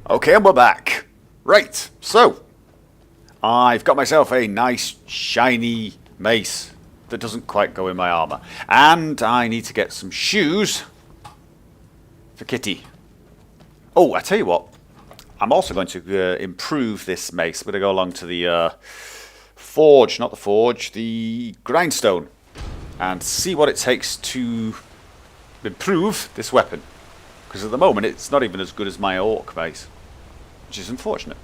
Okay, and we're back. Right, so I've got myself a nice shiny mace that doesn't quite go in my armor. And I need to get some shoes for Kitty. Oh, I tell you what. I'm also going to improve this mace. I'm going to go along to the forge, not the forge, the grindstone. And see what it takes to improve this weapon. Because at the moment it's not even as good as my orc mace. Which is unfortunate.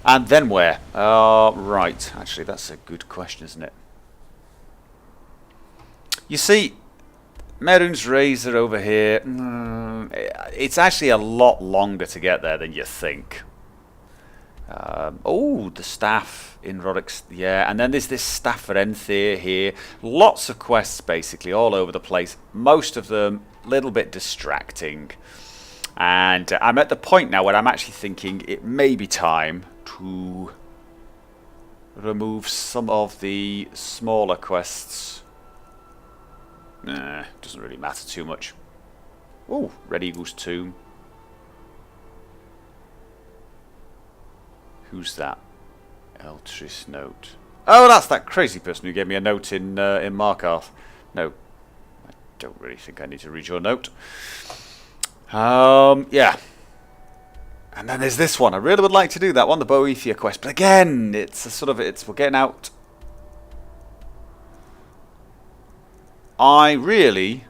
And then where? Right. Actually, that's a good question, isn't it? You see, Merun's Razor over here, it's actually a lot longer to get there than you think. Oh, the staff in Roddick's, yeah. And then there's this staff for Enthir here. Lots of quests, basically, all over the place. Most of them a little bit distracting. And I'm at the point now where I'm actually thinking it may be time to remove some of the smaller quests. Nah, doesn't really matter too much. Oh, Red Eagle's Tomb. Who's that? Eltris Note. Oh, that's that crazy person who gave me a note in Markarth. No, I don't really think I need to read your note. Yeah. And then there's this one. I really would like to do that one, the Boethia quest. But again, it's a sort of, we're getting out. I really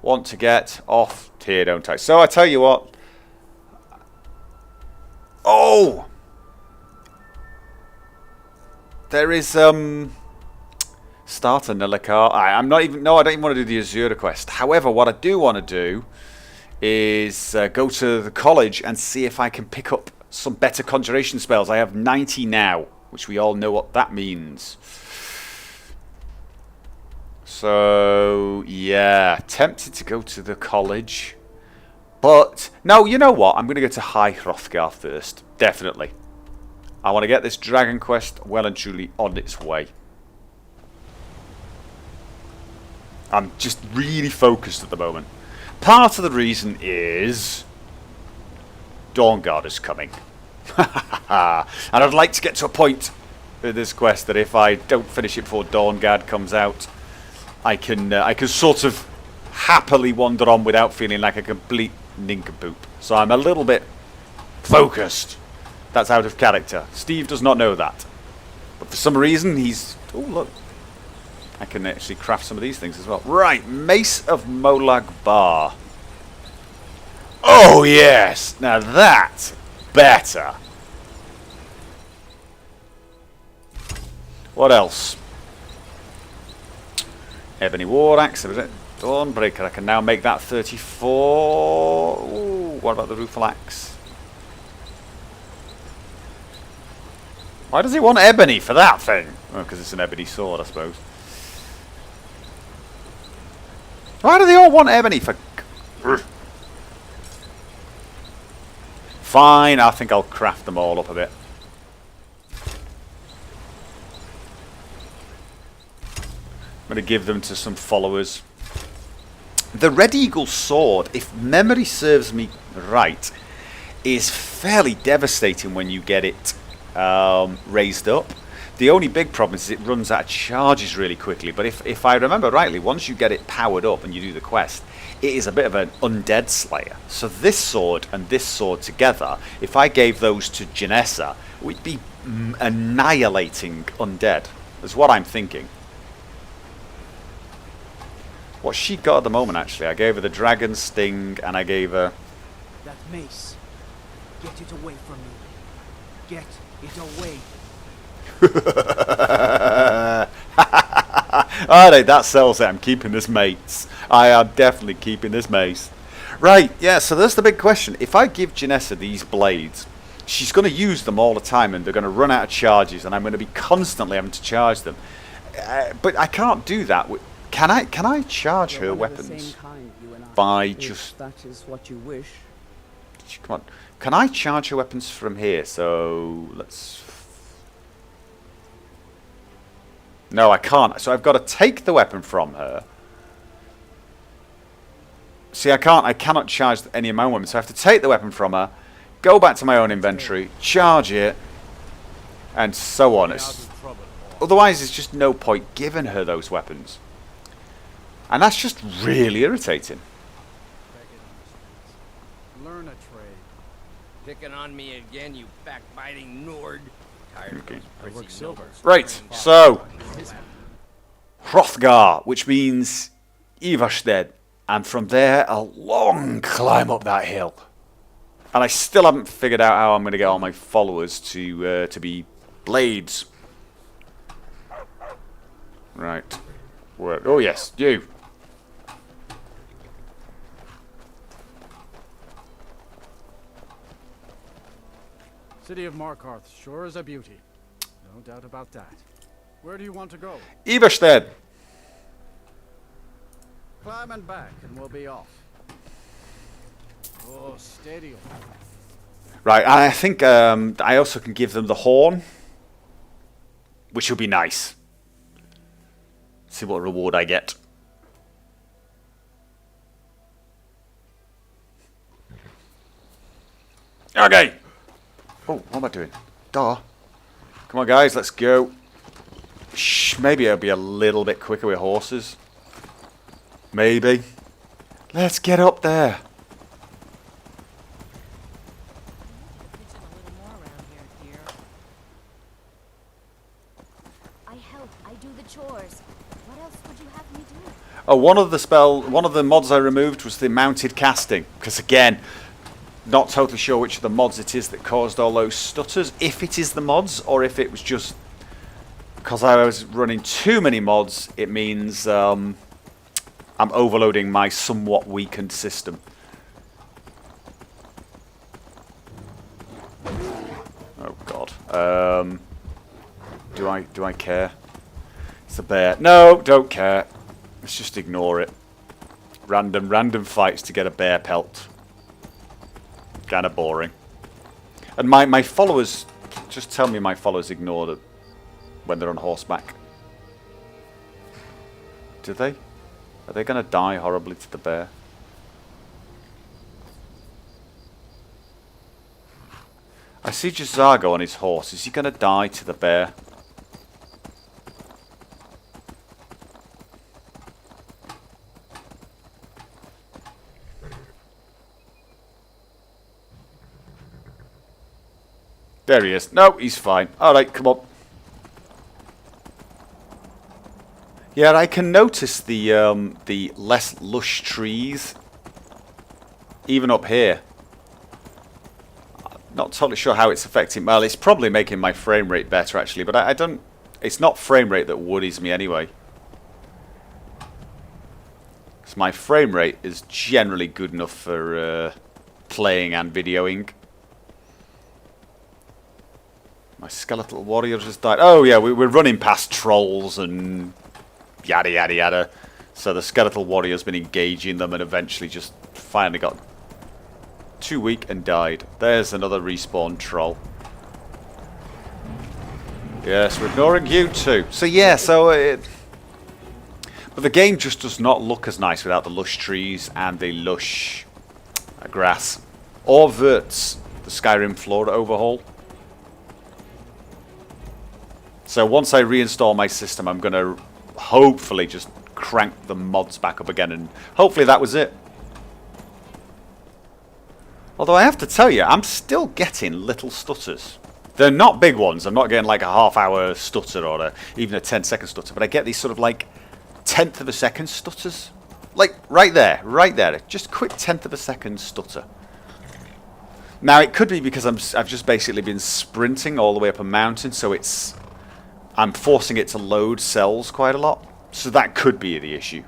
want to get off here, don't I? So I tell you what. Oh! There is, Starter Nilakar. I'm not even, no, I don't even want to do the Azura quest. However, what I do want to do is go to the college and see if I can pick up some better conjuration spells. I have 90 now, which we all know what that means. So, yeah, tempted to go to the college. But, no, you know what? I'm going to go to High Hrothgar first. Definitely. I want to get this dragon quest well and truly on its way. I'm just really focused at the moment. Part of the reason is Dawnguard is coming. And I'd like to get to a point with this quest that if I don't finish it before Dawnguard comes out, I can sort of happily wander on without feeling like a complete nincompoop. So I'm a little bit focused. That's out of character. Steve does not know that. But for some reason he's... Oh, look. I can actually craft some of these things as well. Right, Mace of Molag Bar. Oh, yes! Now that's better. What else? Ebony War Axe. Dawnbreaker. I can now make that 34. Ooh, what about the Rueful Axe? Why does he want ebony for that thing? Oh, because it's an ebony sword, I suppose. Why do they all want ebony for... Fine, I think I'll craft them all up a bit. I'm going to give them to some followers. The Red Eagle sword, if memory serves me right, is fairly devastating when you get it raised up. The only big problem is it runs out of charges really quickly, but if I remember rightly, once you get it powered up and you do the quest, it is a bit of an undead slayer. So this sword and this sword together, if I gave those to Janessa, we'd be annihilating undead. That's what I'm thinking. What's she got at the moment, actually? I gave her the Dragon Sting, and I gave her... That mace. Get it away from me. Get it away. Alright, that sells it. I'm keeping this mace. I am definitely keeping this mace. Right, yeah, so that's the big question. If I give Janessa these blades, she's going to use them all the time, and they're going to run out of charges, and I'm going to be constantly having to charge them. But I can't do that. Can I charge her weapons by just... That is what you wish. Come on. Can I charge her weapons from here? So let's... No, I can't. So I've got to take the weapon from her. See, I cannot charge any of my own weapons, so I have to take the weapon from her, go back to my own inventory, charge it, and so on. Otherwise, there's just no point giving her those weapons. And that's just really irritating. Learn a trade. Picking on me again, you backbiting Nord. Tired of those prissy silver. nobles. Right, so Hrothgar, which means Ivarstead, and from there a long climb up that hill. And I still haven't figured out how I'm going to get all my followers to be blades. Right. Where? Oh yes, you. City of Markarth sure is a beauty. No doubt about that. Where do you want to go? Ivarstead. Climb and back and we'll be off. Oh, steady. Right, I think I also can give them the horn, which will be nice. See what reward I get. Okay. Oh, what am I doing? Duh. Come on, guys, let's go. Shh, maybe it'll be a little bit quicker with horses. Maybe. Let's get up there. I help. I do the chores. What else would you have me do? Oh, one of the mods I removed was the mounted casting. Because again, not totally sure which of the mods it is that caused all those stutters. If it is the mods, or if it was just because I was running too many mods, it means I'm overloading my somewhat weakened system. Oh God. Do I care? It's a bear. No, don't care. Let's just ignore it. Random fights to get a bear pelt. Kind of boring. And my followers, just tell me my followers ignore it when they're on horseback. Do they? Are they going to die horribly to the bear? I see Jazago on his horse. Is he going to die to the bear? There he is. No, he's fine. Alright, come on. Yeah, I can notice the less lush trees, even up here. Not totally sure how it's affecting. Well, it's probably making my frame rate better actually, but I don't. It's not frame rate that worries me anyway. So my frame rate is generally good enough for playing and videoing. My skeletal warrior just died. Oh yeah, we're running past trolls and yada yada yada. So the skeletal warrior's been engaging them and eventually just finally got too weak and died. There's another respawn troll. Yes, we're ignoring you too. So yeah, but the game just does not look as nice without the lush trees and the lush grass. Or Verts, the Skyrim flora overhaul. So once I reinstall my system, I'm going to hopefully just crank the mods back up again, and hopefully that was it. Although I have to tell you, I'm still getting little stutters. They're not big ones. I'm not getting like a half-hour stutter or even a 10-second stutter, but I get these sort of like tenth of a second stutters. Like right there, just quick tenth of a second stutter. Now it could be because I've just basically been sprinting all the way up a mountain, so I'm forcing it to load cells quite a lot. So that could be the issue.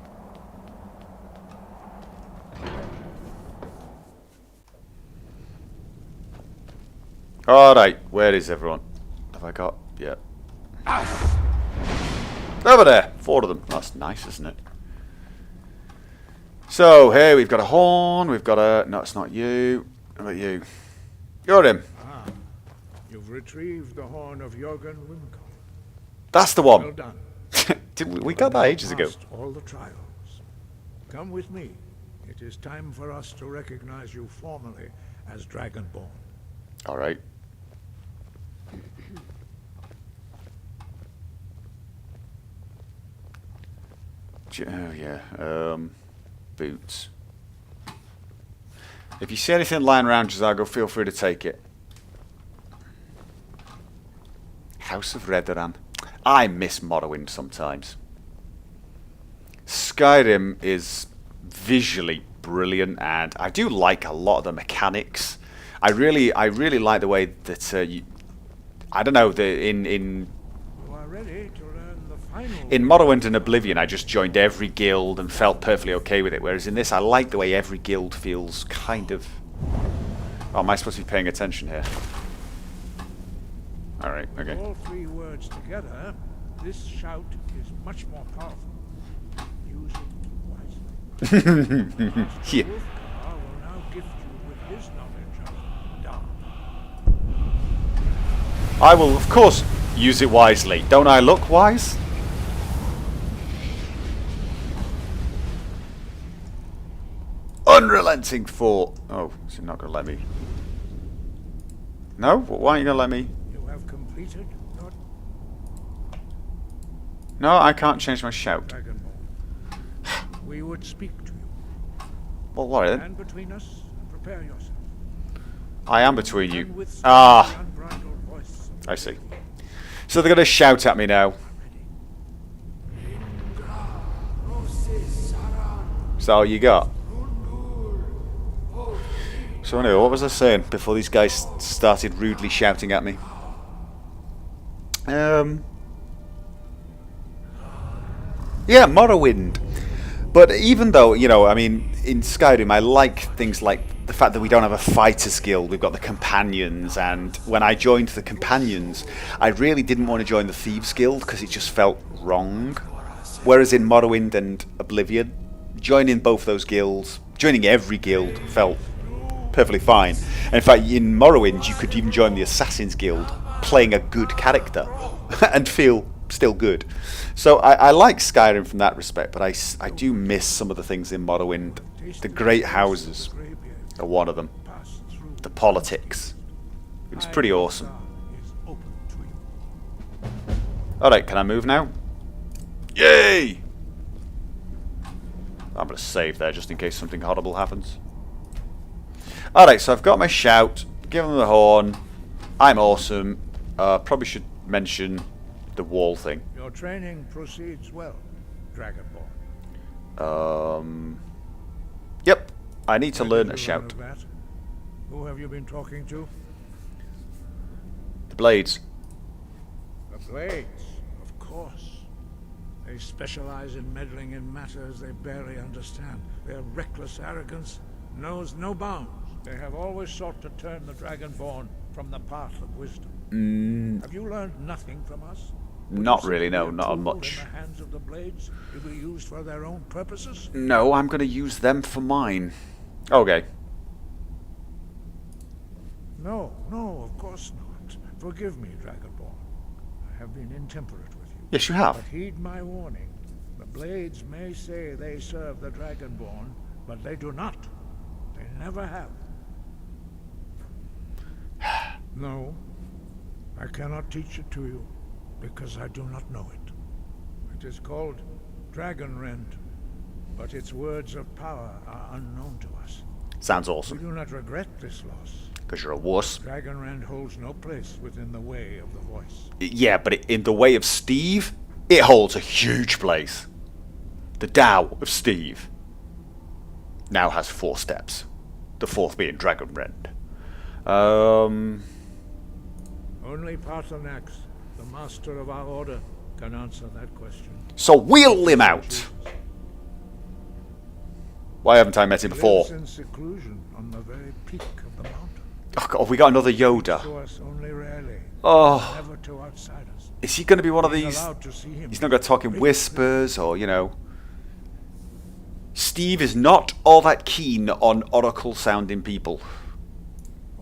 Alright, where is everyone? Have I got... yeah. Over there! 4 of them. That's nice, isn't it? So, here we've got a horn, we've got a... no, it's not you. How about you? You're him. Ah, you've retrieved the horn of Jorgen Wimco. That's the one. Well done. We got that ages ago. Passed all the trials. Come with me. It is time for us to recognize you formally as Dragonborn. All right. Oh yeah. Boots. If you see anything lying around, Jazago, feel free to take it. House of Redoran. I miss Morrowind sometimes. Skyrim is visually brilliant, and I do like a lot of the mechanics. I really like the way that I don't know, in You are ready to learn the final. in Morrowind and Oblivion, I just joined every guild and felt perfectly okay with it. Whereas in this, I like the way every guild feels kind of. Oh, am I supposed to be paying attention here? All right, okay. All three words together, this shout is much more powerful. Use it wisely. Yeah. Hrothgar will now gift you with his knowledge of dark. I will, of course, use it wisely. Don't I look wise? Unrelenting for. Oh, is it not going to let me? No? Why aren't you going to let me? You have completed your No, I can't change my shout. Dragonborn. We would speak to you. Well, what then? Stand between us and prepare yourself. I am between you. And withstand Ah, the unbridled voice of the I see. lady. So they're going to shout at me now. Is that all you got? So anyway, what was I saying before these guys started rudely shouting at me? Yeah, Morrowind. But even though, you know, I mean, in Skyrim, I like things like the fact that we don't have a fighters guild. We've got the companions, and when I joined the companions, I really didn't want to join the thieves guild because it just felt wrong. Whereas in Morrowind and Oblivion, joining both those guilds, joining every guild, felt perfectly fine. And in fact, in Morrowind, you could even join the Assassin's Guild, playing a good character, and feel still good. So I like Skyrim from that respect, but I do miss some of the things in Morrowind. The great houses are one of them. The politics. It was pretty awesome. Alright, can I move now? Yay! I'm going to save there just in case something horrible happens. Alright, so I've got my shout, give them the horn, I'm awesome. Probably should mention the wall thing. Your training proceeds well, Dragonborn. Yep, I need to Where learn did a you shout. of that? Who have you been talking to? The blades. The Blades, of course. They specialize in meddling in matters they barely understand. Their reckless arrogance knows no bounds. They have always sought to turn the Dragonborn from the path of wisdom. Have you learned nothing from us? Would Not you really, simply no, be a not tool much. In the hands of the Blades to be used for their own purposes? No, I'm going to use them for mine. Okay. No, of course not. Forgive me, Dragonborn. I have been intemperate with you. Yes, you have. But heed my warning. The Blades may say they serve the Dragonborn, but they do not. They never have. No, I cannot teach it to you, because I do not know it. It is called Dragonrend, but its words of power are unknown to us. Sounds We awesome. do not regret this loss. Because you're a wuss. Dragonrend holds no place within the way of the voice. Yeah, but in the way of Steve, it holds a huge place. The Tao of Steve now has 4 steps. The 4th being Dragonrend. Only Paarthurnax, the master of our order, can answer that question. So wheel him out. Why haven't I met him He before? lives in seclusion on the very peak of the mountain. Oh, God, we got another Yoda. To us only rarely. Oh, Never to outsiders. is he going to be one of Being these? allowed to see him. He's not going to talk in whispers or, you know. Steve is not all that keen on oracle-sounding people.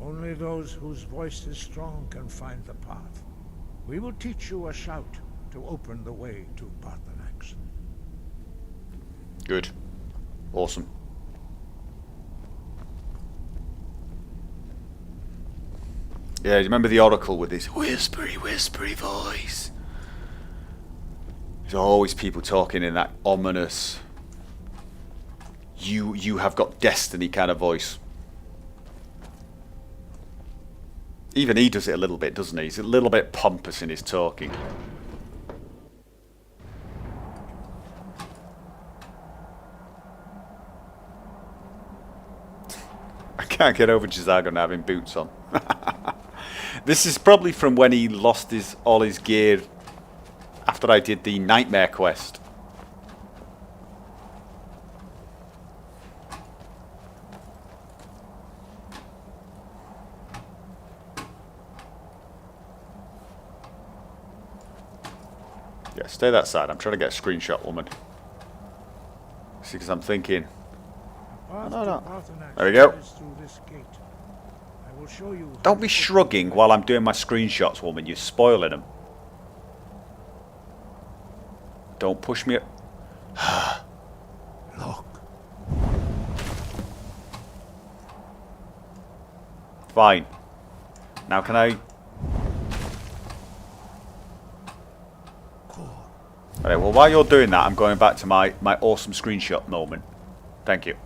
Only those whose voice is strong can find the path. We will teach you a shout to open the way to Paarthurnax. Good. Awesome. Yeah, you remember the Oracle with his whispery, whispery voice? There's always people talking in that ominous, you have got destiny kind of voice. Even he does it a little bit, doesn't he? He's a little bit pompous in his talking. I can't get over Jazagon having boots on. This is probably from when he lost all his gear after I did the Nightmare quest. Yeah, stay that side. I'm trying to get a screenshot, woman. See, because I'm thinking. No. There we go. Don't be shrugging while I'm doing my screenshots, woman. You're spoiling them. Don't push me. Look. Fine. Now can I? Alright, well while you're doing that, I'm going back to my awesome screenshot moment. Thank you.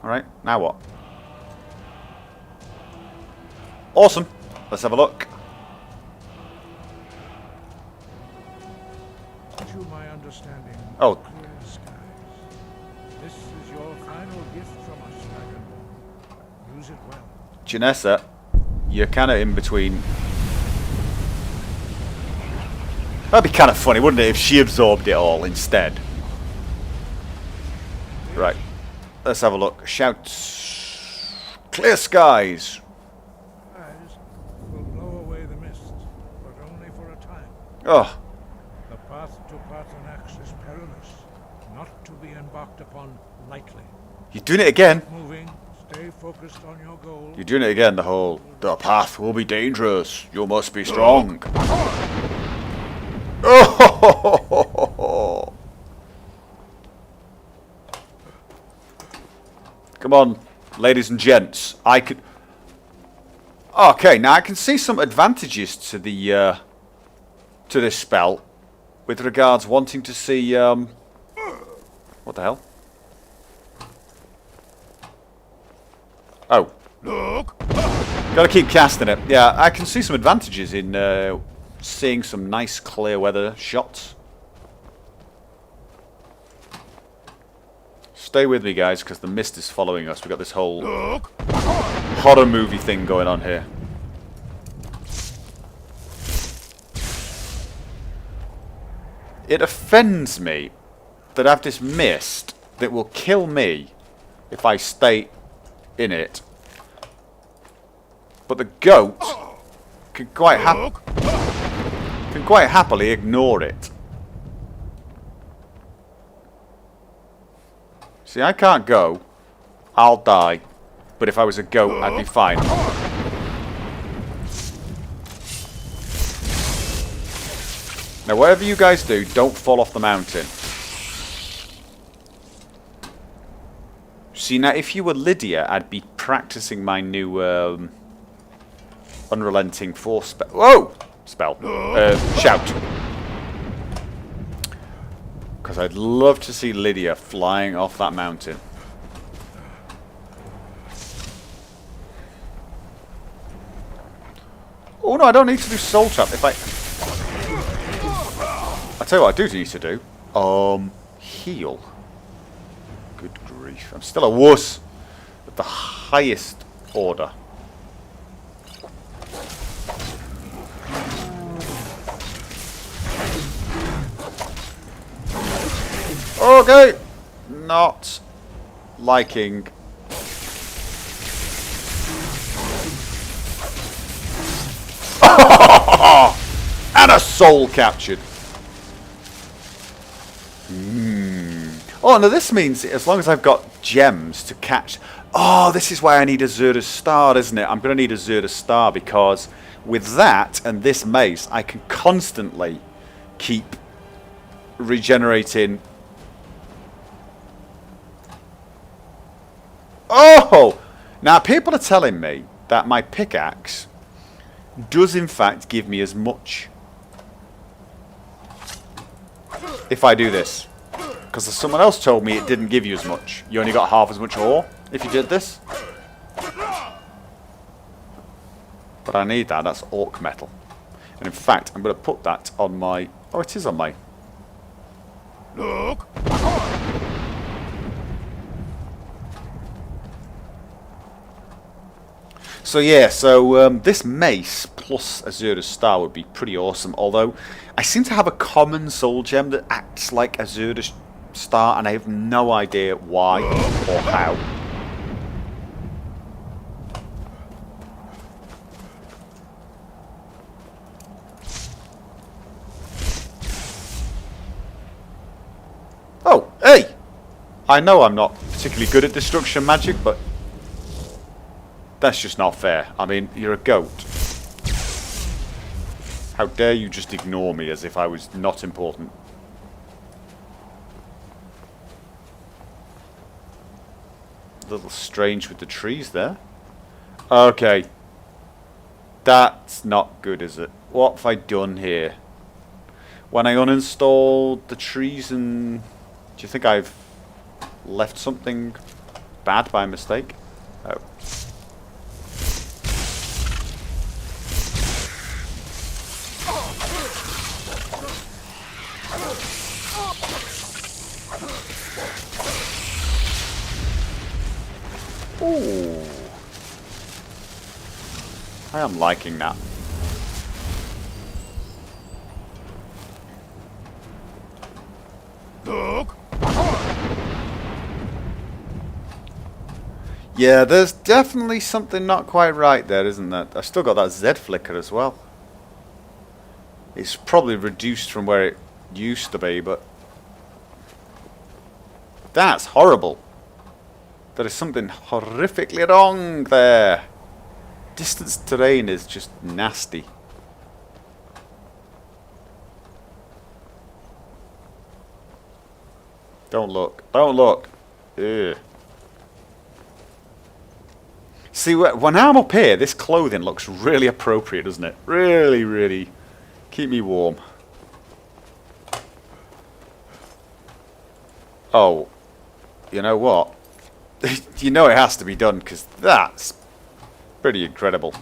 Alright, now what? Awesome. Let's have a look. To my understanding, Oh. clear skies. This is your final gift from us, Dragonborn. Use it well. Janessa, you're kind of in between. That'd be kind of funny, wouldn't it, if she absorbed it all instead? Right. Let's have a look. Shout. Clear skies. Skies will blow away the mist, but only for a time. Oh. The path to Paarthurnax is perilous, not to be embarked upon lightly. You're doing it again. Keep moving, stay focused on your goal. You're doing it again, the path will be dangerous. You must be strong. Oh! Come on, ladies and gents. I could. Okay, now I can see some advantages to the to this spell, with regards wanting to see. What the hell? Oh. Look! Gotta keep casting it. Yeah, I can see some advantages in seeing some nice clear weather shots. Stay with me, guys, because the mist is following us. We've got this whole horror movie thing going on here. It offends me that I have this mist that will kill me if I stay in it. But the goat can quite happily ignore it. See, I can't go. I'll die. But if I was a goat, I'd be fine. Now, whatever you guys do, don't fall off the mountain. See, now, if you were Lydia, I'd be practicing my new Unrelenting Force spell. Whoa! Spell. Shout. Because I'd love to see Lydia flying off that mountain. Oh no, I don't need to do Soul Trap. If I tell you what I do need to do. Heal. Good grief. I'm still a wuss at the highest order. Okay. Not liking. And a soul captured. Oh, no, this means as long as I've got gems to catch... Oh, this is why I need a Xurda's Star, isn't it? I'm going to need a Xurda's Star because with that and this mace, I can constantly keep regenerating... Oh! Now, people are telling me that my pickaxe does in fact give me as much if I do this. Because someone else told me it didn't give you as much. You only got half as much ore if you did this. But I need that. That's orc metal. And in fact, I'm going to put that on my... Oh, it is on my... Look! So yeah, so this mace plus Azura's Star would be pretty awesome. Although, I seem to have a common soul gem that acts like Azura's Star, and I have no idea why or how. Oh, hey! I know I'm not particularly good at destruction magic, but that's just not fair. I mean, you're a goat. How dare you just ignore me as if I was not important? A little strange with the trees there. Okay. That's not good, is it? What have I done here? When I uninstalled the trees and... Do you think I've left something bad by mistake? Oh. Ooh. I am liking that. Look! Yeah, there's definitely something not quite right there, isn't there? I've still got that Z flicker as well. It's probably reduced from where it used to be, but... That's horrible. There is something horrifically wrong there. Distance terrain is just nasty. Don't look. Don't look. Ugh. See, when I'm up here, this clothing looks really appropriate, doesn't it? Really, really keep me warm. Oh, you know what? You know it has to be done, because that's pretty incredible.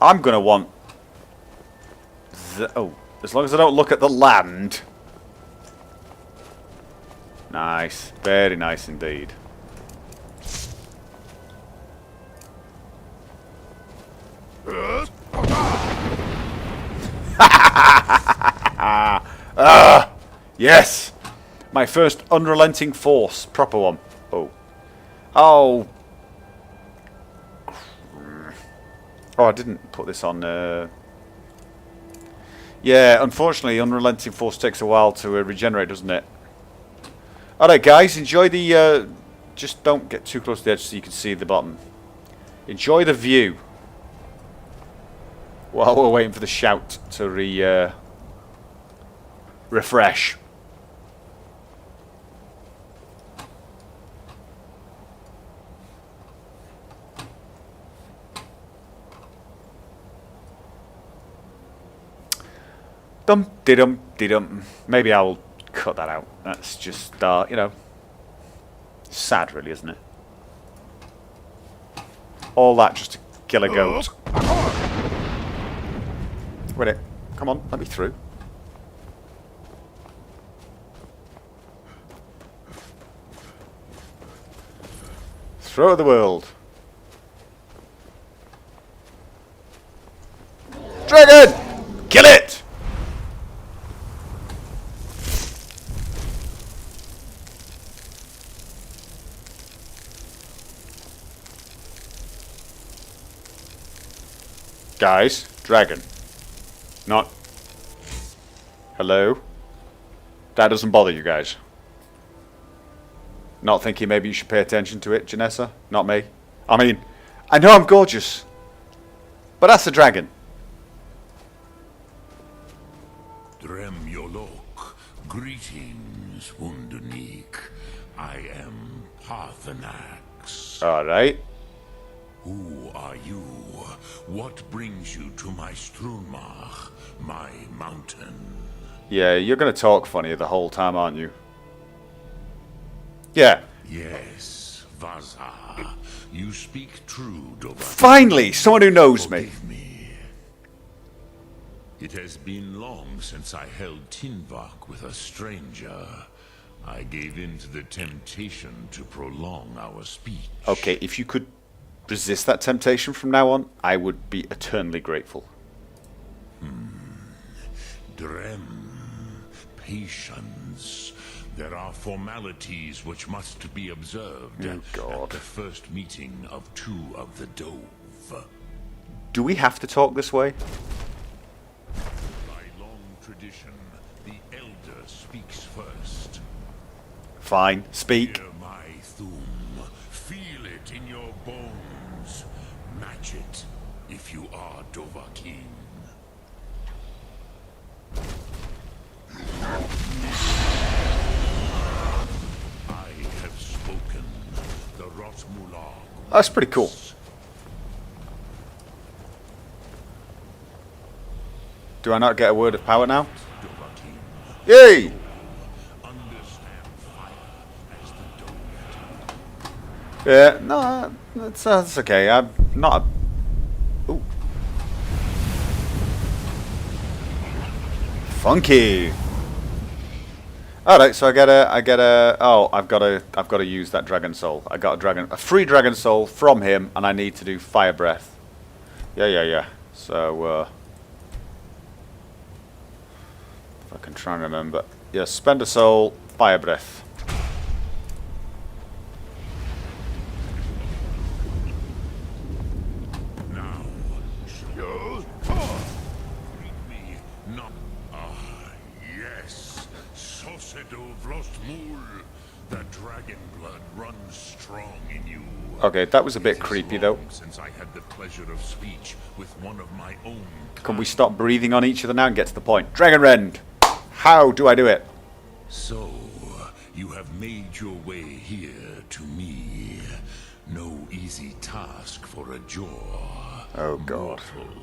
I'm going to want... Oh, as long as I don't look at the land. Nice. Very nice indeed. Yes! My first unrelenting force. Proper one. Oh. Oh. Oh, I didn't put this on... Yeah, unfortunately, unrelenting force takes a while to regenerate, doesn't it? Alright, guys, enjoy the... just don't get too close to the edge so you can see the bottom. Enjoy the view. While we're waiting for the shout to refresh. Dum-de-dum-de-dum. Maybe I'll cut that out. That's just, you know, sad really, isn't it? All that just to kill a goat. Wait it. Come on, let me through. Throw the world. Dragon! Kill it! Guys, dragon. Not... Hello? That doesn't bother you guys? Not thinking maybe you should pay attention to it, Janessa? Not me? I mean, I know I'm gorgeous, but that's a dragon. Drem Yolok, greetings, Wunderneek. I am Paarthurnax. Alright. Who are you? What brings you to my Strunmach, my mountain? Yeah, you're going to talk funny the whole time, aren't you? Yeah. Yes, Vaza. You speak true, Dovahkiin. Finally, someone who knows me. Forgive me. It has been long since I held Tinvak with a stranger. I gave in to the temptation to prolong our speech. Okay, if you could resist that temptation from now on, I would be eternally grateful. Drem, patience. There are formalities which must be observed Oh, God. at the first meeting of two of the Dove. Do we have to talk this way? By long tradition, the Elder speaks first. Fine, speak. Hear my thum. Feel it in your bones. Match it if you are Dovahkiin. I have spoken. The Rotmulag. That's pretty cool. Do I not get a word of power now? Dovahkiin. Yay! Understand fire as the Dove do. Yeah, no, that's okay. I'm not a... Ooh. Funky. Alright, so I get a oh, I've got to use that dragon soul. I got a free dragon soul from him, and I need to do fire breath. Yeah. So if I can try and remember. Yeah, spend a soul, fire breath. Now, read me not. Ah, yes. Sosedo Vlostmul. The dragon blood runs strong in you. Okay, that was a bit It is creepy though. long since I had the pleasure of speech with one of my own Can we kind. stop breathing on each other now and get to the point? Dragon Rend! How do I do it? So, you have made your way here to me. No easy task for a jaw. Oh, God. Mortal.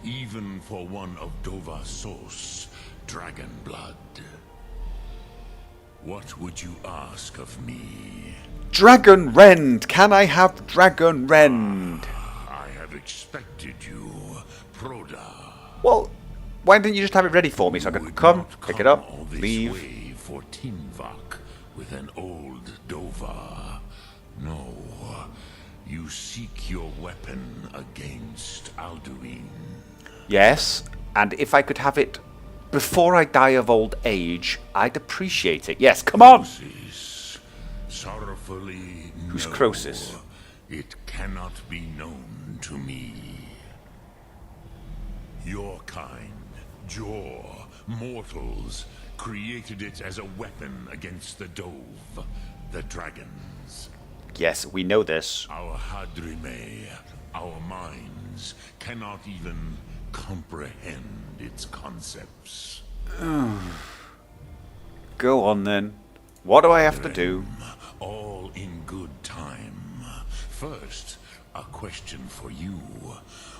Even for one of Dovahsos, dragon blood. What would you ask of me? Dragon Rend! Can I have Dragon Rend? I have expected you, Proda. Well, why didn't you just have it ready for me so I could Would come, not pick it come up, all this leave? way for Tinvak with an old Dova. No, you seek your weapon against Alduin. Yes, and if I could have it before I die of old age, I'd appreciate it. Yes, come on! Croesus, sorrowfully Who's no, Croesus? It cannot be known to me. Your kind, Jaw, mortals, created it as a weapon against the Dove, the dragons. Yes, we know this. Our Hadrime, our minds, cannot even comprehend its concepts. Go on then. What do I have to do? All in good time. First, a question for you.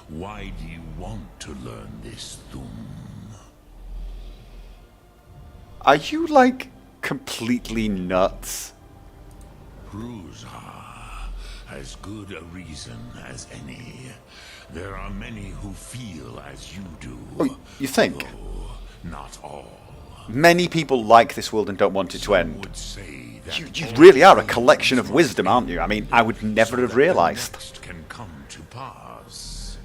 Why do you want to learn this thum? Are you, like, completely nuts? Hrothgar, as good a reason as any. There are many who feel as you do. Oh, you think? Though not all. Many people like this world and don't want it to Some end. would say that You all really are a things collection of must wisdom, be aren't you? I mean, I would never so have that the realized. next can come to pass.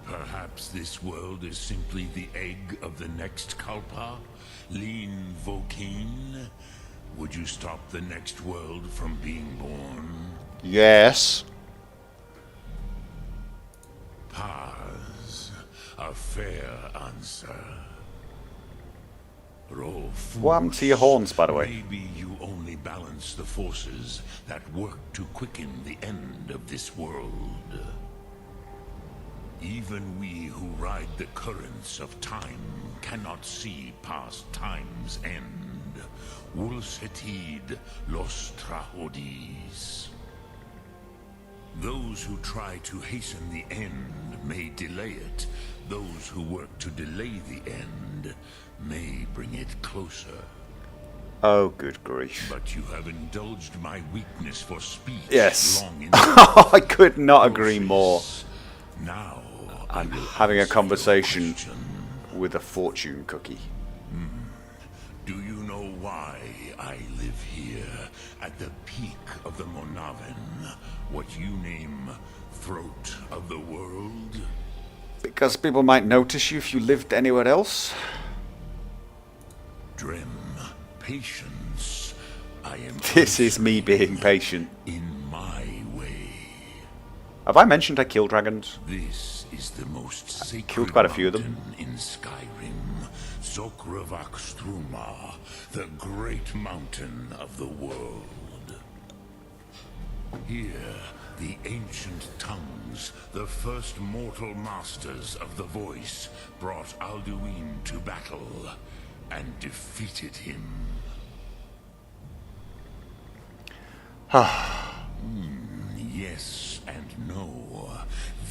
Perhaps this world is simply the egg of the next Kalpa? Lean Vokeen? Would you stop the next world from being born? Yes. Paz, a fair answer. What happened to your horns, by the way? Maybe you only balance the forces that work to quicken the end of this world. Even we who ride the currents of time cannot see past time's end. Wulsetid los trahodis. Those who try to hasten the end may delay it. Those who work to delay the end may bring it closer. Oh, good grief. But you have indulged my weakness for speech Yes. long enough. I could not agree more. Now I'm I will having a answer your conversation question. with a fortune cookie. Do you know why I live here at the peak of the Monaven, what you name throat of the world? Because people might notice you if you lived anywhere else. Drem, patience. I am This is me being patient. in my way. Have I mentioned I kill dragons? This is the most sacred killed quite a few of them. mountain in Skyrim. Zokravak Struma, the great mountain of the world. Here, the ancient tongues, the first mortal masters of the voice, brought Alduin to battle and defeated him. Yes and no.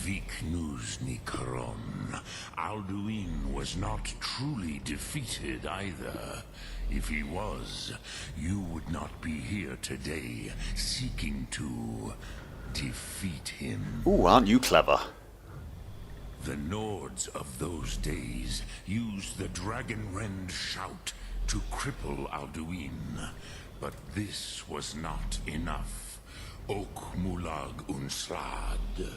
Viknuzny Karon. Alduin was not truly defeated either. If he was, you would not be here today seeking to defeat him. Ooh, aren't you clever? The Nords of those days used the Dragonrend shout to cripple Alduin. But this was not enough. Ok Mulag Unslad.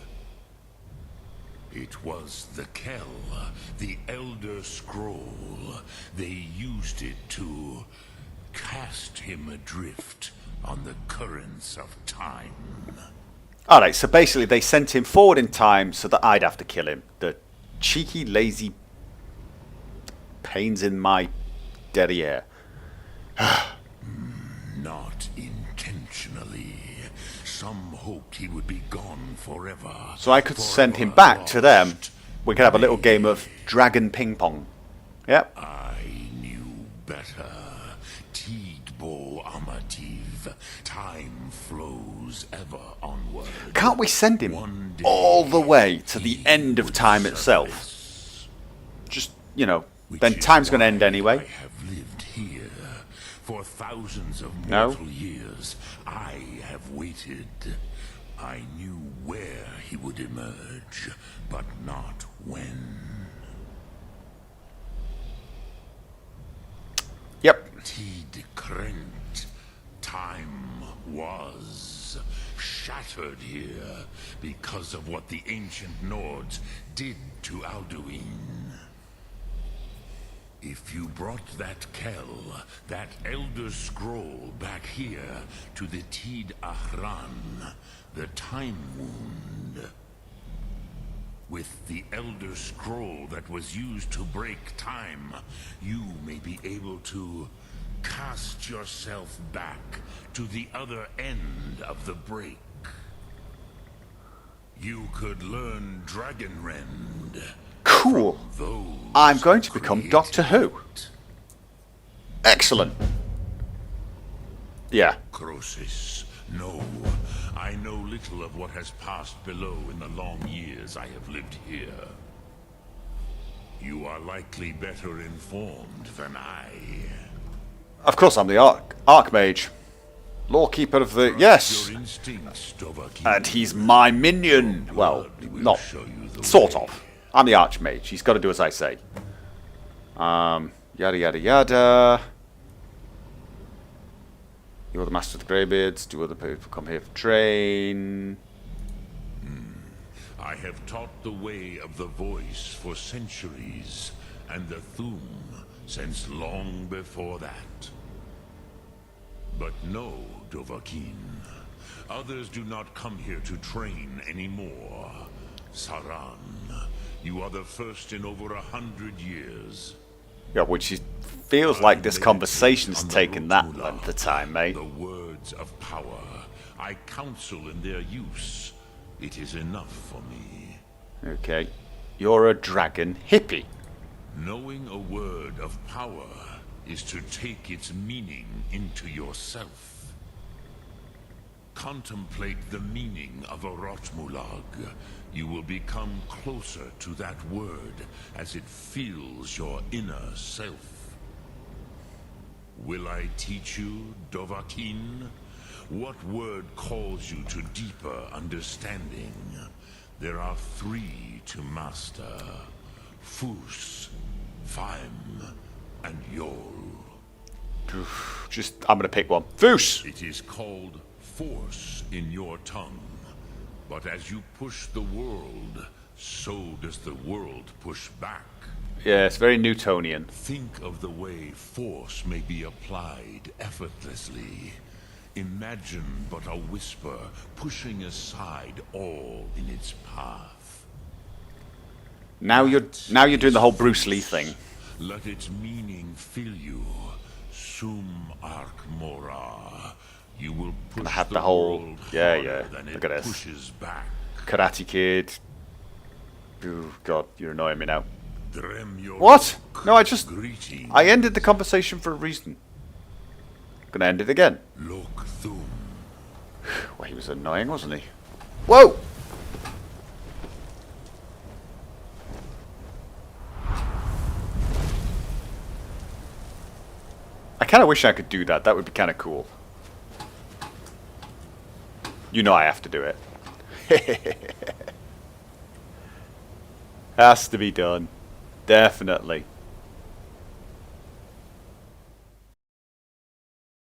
It was the Kell, the Elder Scroll. They used it to cast him adrift on the currents of time. Alright, so basically they sent him forward in time so that I'd have to kill him. The cheeky, lazy pains in my derriere. Not intentionally. Some hoped he would be gone forever. So I could send him back to them. We could have a little game of dragon ping pong. Yep. I knew better. Tidbo Amativ. Time flows ever onward. Can't we send him One day all the way to the he end of would time itself? surface. Just, you know, Which then is time's going to why end anyway. I have lived here for thousands of No. mortal years. I have waited. I knew where he would emerge, but not when. Yep. Tid Krent. Time was shattered here because of what the ancient Nords did to Alduin. If you brought that Kell, that Elder Scroll back here to the Tid Ahran, the Time Wound, with the Elder Scroll that was used to break time, you may be able to cast yourself back to the other end of the break. You could learn Dragonrend. Cool. Those I'm going to become created Doctor Who. it. Excellent. Yeah. Croesus, no. I know little of what has passed below in the long years I have lived here. You are likely better informed than I. Of course I'm the Archmage. Lawkeeper of the... Yes. Your instincts, Dovahkiin. And he's my minion. Well, Will not show you the sort way. of. I'm the Archmage. He's got to do as I say. Yada yada yada. You're the master of the Greybeards. Do other people come here for train? I have taught the way of the voice for centuries, and the Thum since long before that. But no, Dovahkiin. Others do not come here to train anymore. Saran, you are the first in over 100 years. Yeah, which is, feels like this I conversation's meditate taken on that the length Rotula, of time, mate. The words of power. I counsel in their use. It is enough for me. Okay. You're a dragon hippie. Knowing a word of power is to take its meaning into yourself. Contemplate the meaning of a Rotmulag. You will become closer to that word as it fills your inner self. Will I teach you, Dovahkiin? What word calls you to deeper understanding? There are 3 to master. Fus, Faim, and Yol. I'm gonna pick one. Foos! It is called force in your tongue. But as you push the world, so does the world push back. Yeah, it's very Newtonian. Think of the way force may be applied effortlessly. Imagine but a whisper pushing aside all in its path. Now you're doing the whole Bruce Lee thing. Let its meaning fill you. Sum arc mora. You will push I had the the whole world yeah. harder than Look it at this. pushes back. Karate Kid. Oh God, you're annoying me now. Dremyor What? No, greeting. I ended the conversation for a reason. Gonna end it again. Lok Thum. Well, he was annoying, wasn't he? Whoa! I kind of wish I could do that. That would be kind of cool. You know I have to do it. Has to be done. Definitely.